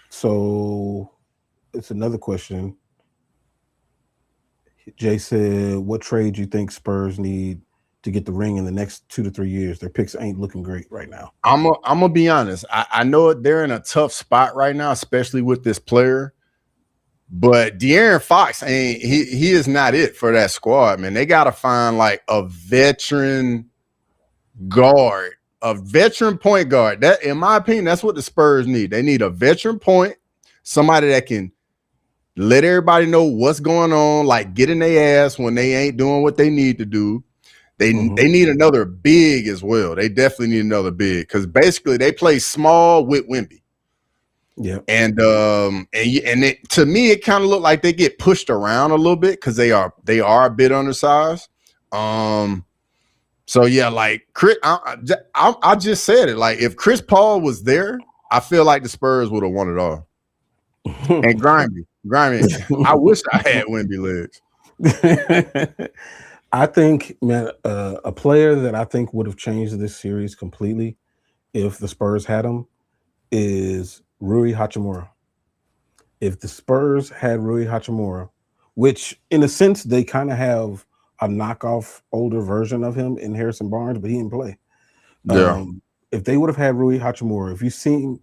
So it's another question. Jay said, what trade you think Spurs need to get the ring in the next 2 to 3 years? Their picks ain't looking great right now. I'm gonna be honest. I know they're in a tough spot right now, especially with this player. But De'Aaron Fox he is not it for that squad, man. They gotta find like a veteran guard. A veteran point guard. That, in my opinion, that's what the Spurs need. They need a veteran point, somebody that can let everybody know what's going on, like get in their ass when they ain't doing what they need to do. They need another big as well. They definitely need another big because basically they play small with Wemby. Yeah, and it, to me, it kind of looked like they get pushed around a little bit because they are a bit undersized. So yeah, like Chris, I just said it. Like if Chris Paul was there, I feel like the Spurs would have won it all. And Grimy, I wish I had Wemby legs. I think, man, a player that I think would have changed this series completely if the Spurs had him is Rui Hachimura. If the Spurs had Rui Hachimura, which in a sense they kind of have a knockoff older version of him in Harrison Barnes, but he didn't play. If they would have had Rui Hachimura, if you've seen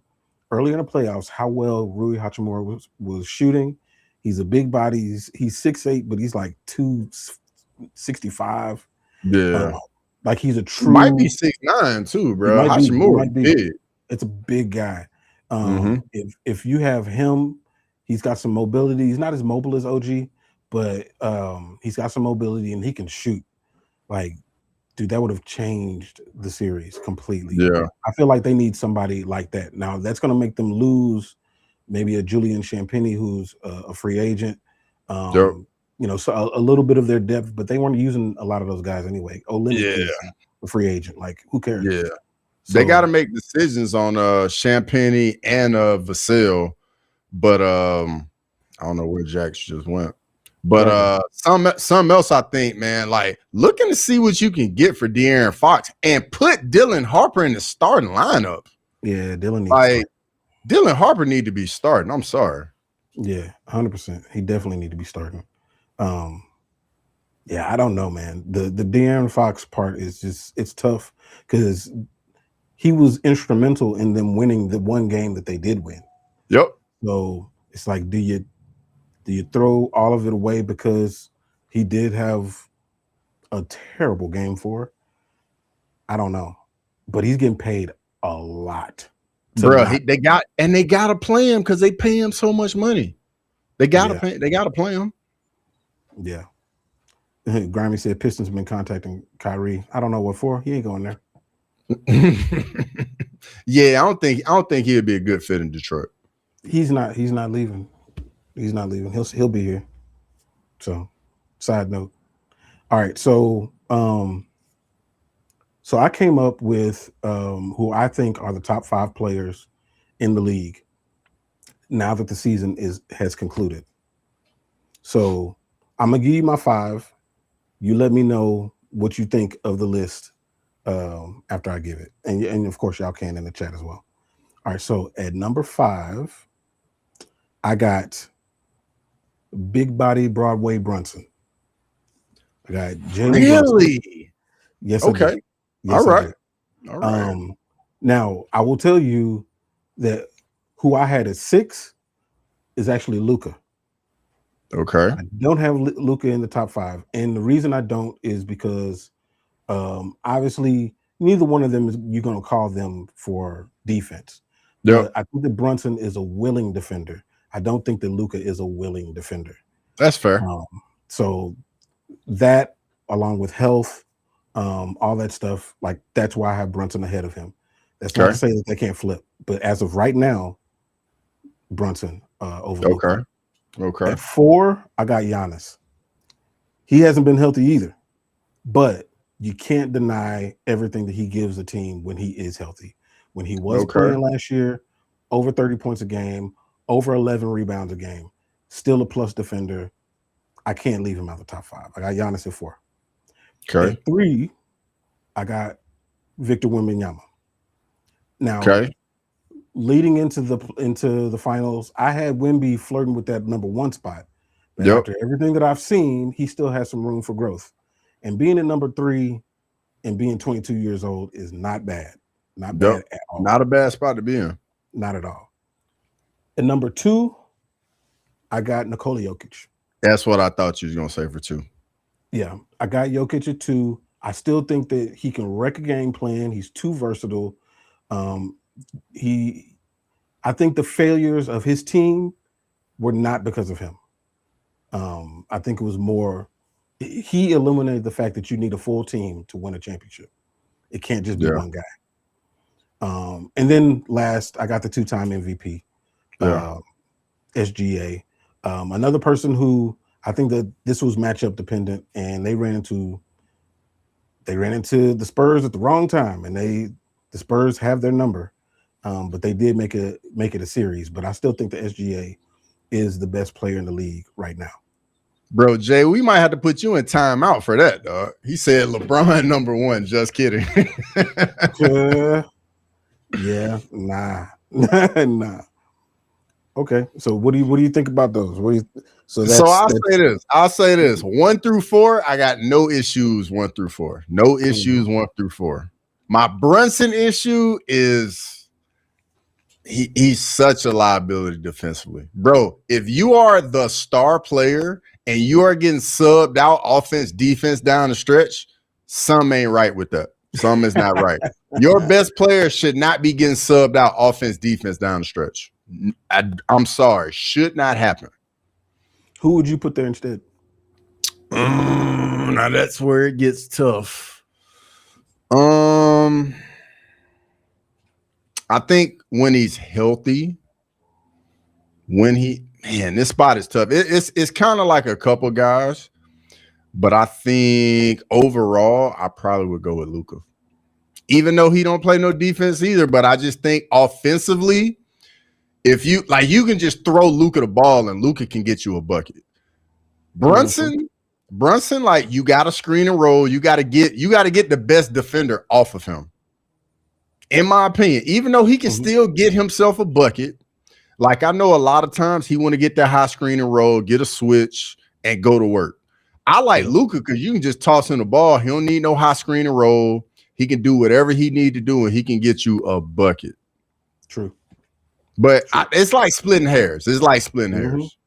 early in the playoffs how well Rui Hachimura was shooting, he's a big body. He's 6'8", but he's like 265. Yeah, like he's a true. He might be 6'9" too, bro. Hachimura big. It's a big guy. If you have him, he's got some mobility. He's not as mobile as OG, but he's got some mobility and he can shoot. Like, dude, that would have changed the series completely. Yeah, I feel like they need somebody like that. Now, that's going to make them lose maybe a Julian Champagny, who's a free agent. So a little bit of their depth, but they weren't using a lot of those guys anyway. Olynyk is a free agent. Like, who cares? Yeah. So, they got to make decisions on Champagny and Vassell, but I don't know where Jax just went. But some else, I think, man, like looking to see what you can get for De'Aaron Fox and put Dylan Harper in the starting lineup. Yeah, Dylan Harper need to be starting. I'm sorry. Yeah, 100%. He definitely need to be starting. Yeah, I don't know, man. The De'Aaron Fox part is just it's tough because he was instrumental in them winning the one game that they did win. Yep. So it's like, do you throw all of it away because he did have a terrible game for? I don't know, but he's getting paid a lot. Bro, they got to play him because they pay him so much money. They got to pay. They got to play him. Yeah. Grimy said Pistons been contacting Kyrie. I don't know what for. He ain't going there. Yeah, I don't think he'd be a good fit in Detroit. He's not leaving. He's not leaving. He'll be here. So, side note. All right, so I came up with who I think are the top 5 players in the league now that the season has concluded. So I'm gonna give you my 5. You let me know what you think of the list after I give it, and of course y'all can in the chat as well. All right, so at number 5, I got big body Broadway Brunson. I got Jalen Brunson. Really? Yes. Okay. I did. Yes, all right. I did. All right. Now I will tell you that who I had at 6 is actually Luka. Okay. I don't have Luka in the top 5, and the reason I don't is because obviously neither one of them is you're going to call them for defense. Yep. But I think that Brunson is a willing defender. I don't think that Luka is a willing defender. That's fair. So that, along with health, all that stuff, like that's why I have Brunson ahead of him. That's not to say that they can't flip, but as of right now, Brunson over Luka. Okay. At 4, I got Giannis. He hasn't been healthy either, but you can't deny everything that he gives the team when he is healthy. When he was playing last year, over 30 points a game, over 11 rebounds a game, still a plus defender. I can't leave him out of the top 5. I got Giannis at 4. Okay. At 3, I got Victor Wembanyama. Now, leading into the finals, I had Wemby flirting with that number 1 spot. But after everything that I've seen, he still has some room for growth. And being at number 3 and being 22 years old is not bad. Not bad at all. Not a bad spot to be in. Not at all. At number 2, I got Nikola Jokic. That's what I thought you was going to say for 2. Yeah, I got Jokic at 2. I still think that he can wreck a game plan. He's too versatile. I think the failures of his team were not because of him. I think it was more, he eliminated the fact that you need a full team to win a championship. It can't just be one guy. And then last, I got the 2-time MVP, SGA. Another person who I think that this was matchup dependent, and they ran into the Spurs at the wrong time, and the Spurs have their number, but they did make it a series. But I still think the SGA is the best player in the league right now. Bro, Jay, we might have to put you in timeout for that, dog. He said LeBron number 1. Just kidding. Yeah, nah. Okay, so what do you think about those? I'll say this. 1 through 4, I got no issues. 1 through 4, no issues. 1 through 4. My Brunson issue is he's such a liability defensively, bro. If you are the star player and you are getting subbed out offense, defense down the stretch, something ain't right with that. Something is not right. Your best player should not be getting subbed out offense, defense down the stretch. I'm sorry, should not happen. Who would you put there instead? Now that's where it gets tough. I think when he's healthy, this spot is tough. It's kind of like a couple guys, but I think overall, I probably would go with Luka. Even though he don't play no defense either, but I just think offensively, if you can just throw Luka the ball and Luka can get you a bucket. Brunson, like you got to screen and roll. You got to get the best defender off of him. In my opinion, even though he can still get himself a bucket, like I know a lot of times he want to get that high screen and roll, get a switch, and go to work. I like Yep. Luka because you can just toss him the ball. He don't need no high screen and roll. He can do whatever he need to do, and he can get you a bucket. True. But True. it's like splitting hairs. It's like splitting Mm-hmm. hairs.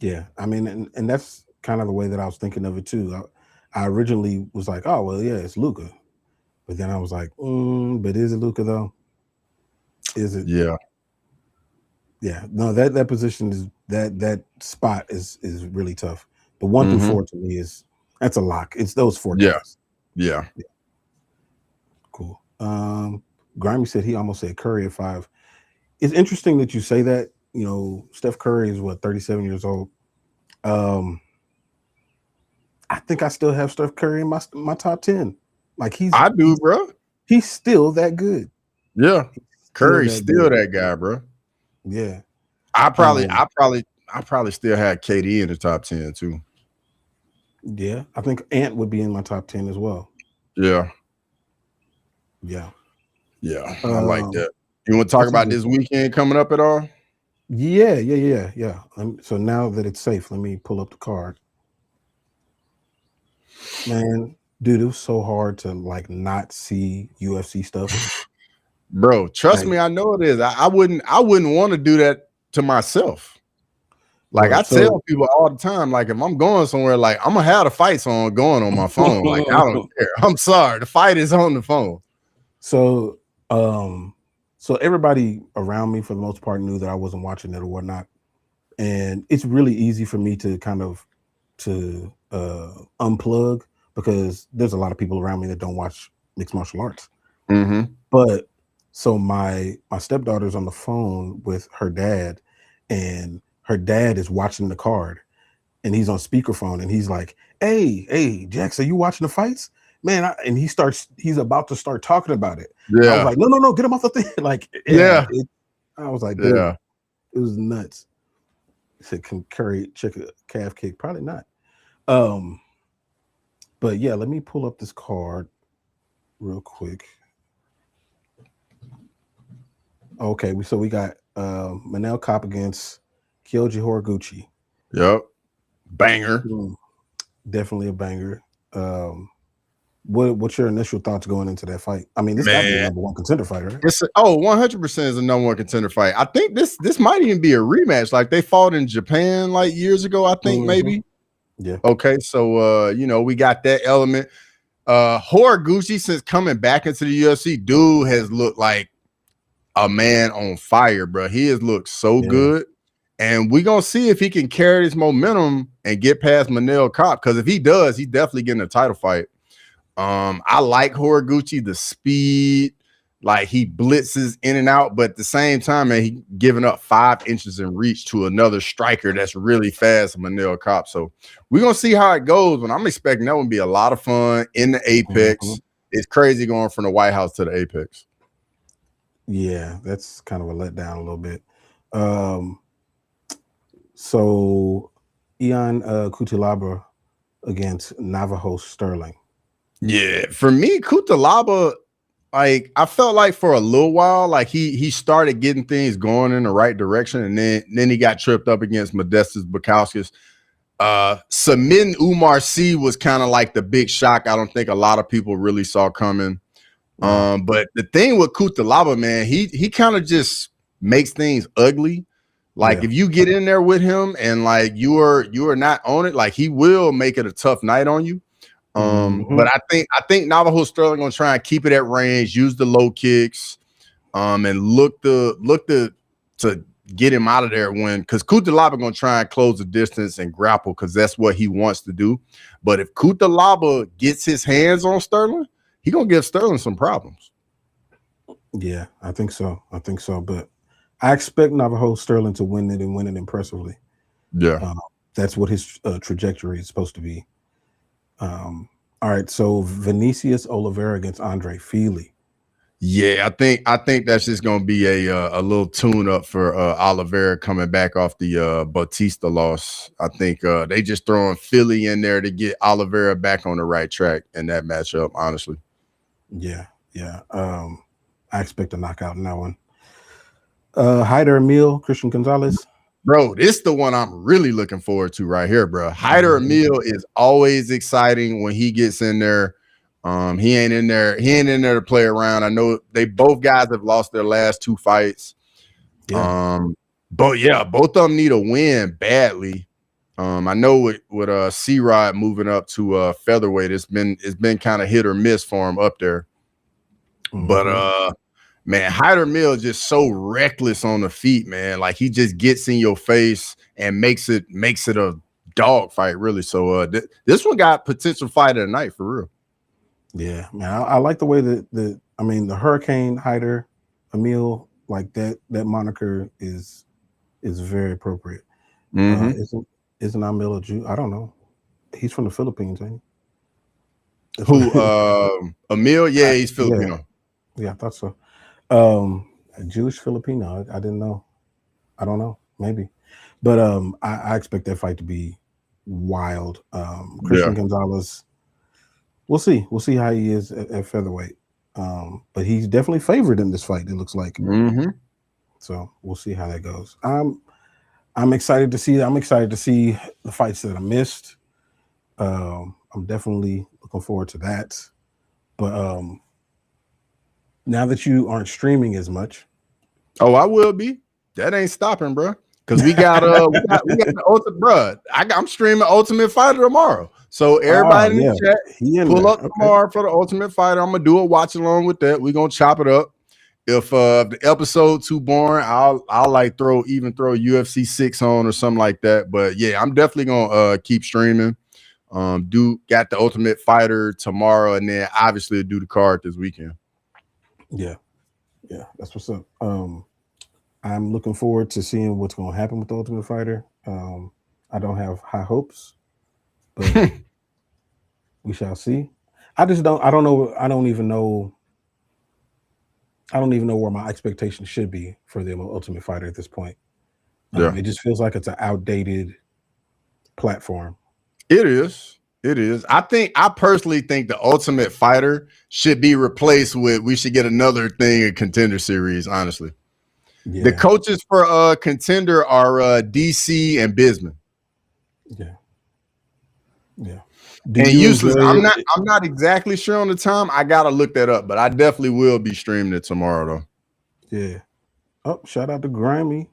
Yeah, I mean, and that's kind of the way that I was thinking of it too. I originally was like, oh well, yeah, it's Luca, but then I was like, but is it Luca though? Is it? Yeah. Yeah, no, that position is that spot is really tough. But 1 through 4 to me that's a lock. It's those 4 Yeah. guys. Yeah. Cool. Grimy said he almost said Curry at 5. It's interesting that you say that. You know, Steph Curry is what 37 years old. I think I still have Steph Curry in my top 10. Like I do, bro. He's still that good. Yeah. Curry's still good. that guy, bro. Yeah. I probably still had KD in the top 10 too. Yeah. I think Ant would be in my top 10 as well. Yeah. Yeah. Yeah. I like that. You want to talk about this weekend coming up at all? Yeah. So now that it's safe, let me pull up the card. Man, dude, it was so hard to like not see UFC stuff. Bro, trust me, I know it is. I wouldn't want to do that to myself. Like, I tell people all the time, like, if I'm going somewhere, like, I'm gonna have the fights on going on my phone. Like, I don't care. I'm sorry, the fight is on the phone. So everybody around me for the most part knew that I wasn't watching it or whatnot. And it's really easy for me to kind of unplug because there's a lot of people around me that don't watch mixed martial arts. Mm-hmm. But so my stepdaughter's on the phone with her dad, and her dad is watching the card, and he's on speakerphone, and he's like, "Hey, Jax, are you watching the fights, man?" And he's about to start talking about it. Yeah, I was like, "No, get him off the thing!" Like, I was like, dude, it was nuts. He said, "Can Curry check a calf kick?" Probably not. But yeah, let me pull up this card real quick. Okay, so we got Manel Kopp against Kyoji Horiguchi. Yep, banger. Definitely a banger. What's your initial thoughts going into that fight? I mean, this got to be a #1 contender fight, right? 100% is a #1 contender fight. I think this might even be a rematch. Like, they fought in Japan like years ago, I think maybe. Yeah. Okay, so we got that element. Horiguchi, since coming back into the UFC, dude has looked like a man on fire, bro. He has looked so good. And we're gonna see if he can carry this momentum and get past Manel Kopp. Because if he does, he's definitely getting a title fight. I like Horiguchi, the speed, like he blitzes in and out, but at the same time, man, he giving up 5 inches in reach to another striker that's really fast, Manel Kopp. So we're gonna see how it goes, but I'm expecting that would be a lot of fun in the Apex. It's crazy going from the White House to the Apex. Yeah, that's kind of a letdown a little bit. So Ian Cutelaba against Navajo Sterling. Yeah, for me, Cutelaba, like, I felt like for a little while, like he started getting things going in the right direction, and then he got tripped up against Modestas Bukauskas. Submitting Umar C was kind of like the big shock. I don't think a lot of people really saw coming. But the thing with Cutelaba, man, he kind of just makes things ugly. Like, if you get in there with him and like you are not on it, like, he will make it a tough night on you. But I think Navajo Sterling gonna try and keep it at range, use the low kicks, and look to get him out of there because Cutelaba gonna try and close the distance and grapple because that's what he wants to do. But if Cutelaba gets his hands on Sterling, he gonna give Sterling some problems. Yeah, I think so. But I expect Navajo Sterling to win it and win it impressively. Yeah, that's what his trajectory is supposed to be. All right, so Vinicius Oliveira against Andre Feely. Yeah, I think that's just gonna be a little tune up for Oliveira coming back off the Bautista loss. I think they just throwing Philly in there to get Oliveira back on the right track in that matchup, honestly. Yeah. I expect a knockout in that one. Hyder Emil, Christian Gonzalez. Bro, this the one I'm really looking forward to right here, bro. Hyder Emil is always exciting when he gets in there. He ain't in there to play around. I know they both guys have lost their last 2 fights. Yeah. But yeah, both of them need a win badly. I know with C-Rod moving up to featherweight, it's been kind of hit or miss for him up there. But man, Hyder Mill is just so reckless on the feet, man. Like he just gets in your face and makes it a dog fight, really. So this one got potential fight of the night for real. Yeah, man. I like the way that the Hurricane Hyder Emil, like that moniker is very appropriate. Isn't Emil a Jew? I don't know. He's from the Philippines, ain't he? Who Emil? Yeah, he's Filipino. Yeah, I thought so. A Jewish Filipino. I didn't know. I don't know. Maybe. But I expect that fight to be wild. Christian Gonzalez. We'll see. We'll see how he is at featherweight. But he's definitely favored in this fight, it looks like. So we'll see how that goes. I'm excited to see the fights that I missed. I'm definitely looking forward to that. But now that you aren't streaming as much. Oh, I will be. That ain't stopping, bro. Because we got the ultimate, bro. I'm streaming Ultimate Fighter tomorrow. So everybody in the chat, pull up tomorrow for the Ultimate Fighter. I'm gonna do a watch along with that. We're gonna chop it up. If the episode too boring, I'll like throw UFC 6 on or something like that. But yeah, I'm definitely gonna keep streaming. Got the Ultimate Fighter tomorrow, and then obviously do the card this weekend. Yeah, that's what's up. I'm looking forward to seeing what's going to happen with the Ultimate Fighter. I don't have high hopes, but we shall see. I don't know. I don't even know where my expectations should be for the Ultimate Fighter at this point. It just feels like it's an outdated platform. It is. I personally think the Ultimate Fighter should be replaced with, we should get another thing in Contender Series, honestly. Yeah. The coaches for Contender are DC and Bisman. Yeah. And useless. I'm not exactly sure on the time. I gotta look that up, but I definitely will be streaming it tomorrow though. Yeah. Oh, shout out to Grimy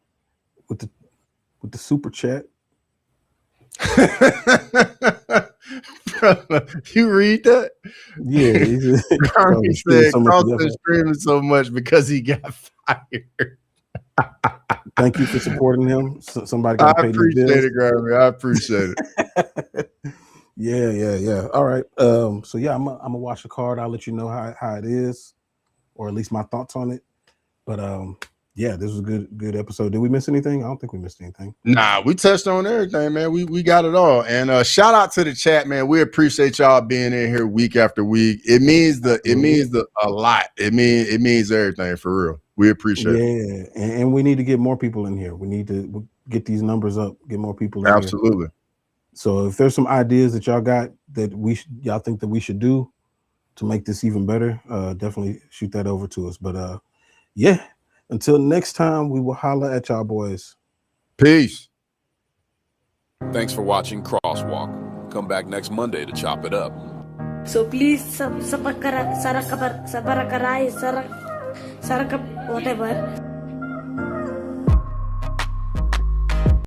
with the super chat. You read that? Yeah. He said Crosswalk streaming so much because he got fired. Thank you for supporting him. Somebody got to pay these bills. I appreciate it, Grammy. I appreciate it. Yeah. All right. So yeah, I'm gonna watch the card. I'll let you know how it is, or at least my thoughts on it. But yeah, this was a good episode. Did we miss anything? I don't think we missed anything. Nah, we touched on everything, man. We got it all. And shout out to the chat, man. We appreciate y'all being in here week after week. It means a lot. It means everything for real. We appreciate it. Yeah, and we need to get more people in here. We need to get these numbers up, get more people in Absolutely. Here. So if there's some ideas that y'all got that y'all think that we should do to make this even better, definitely shoot that over to us. But yeah, until next time, we will holler at y'all boys. Peace. Thanks for watching Crosswalk. Come back next Monday to chop it up. So please, whatever.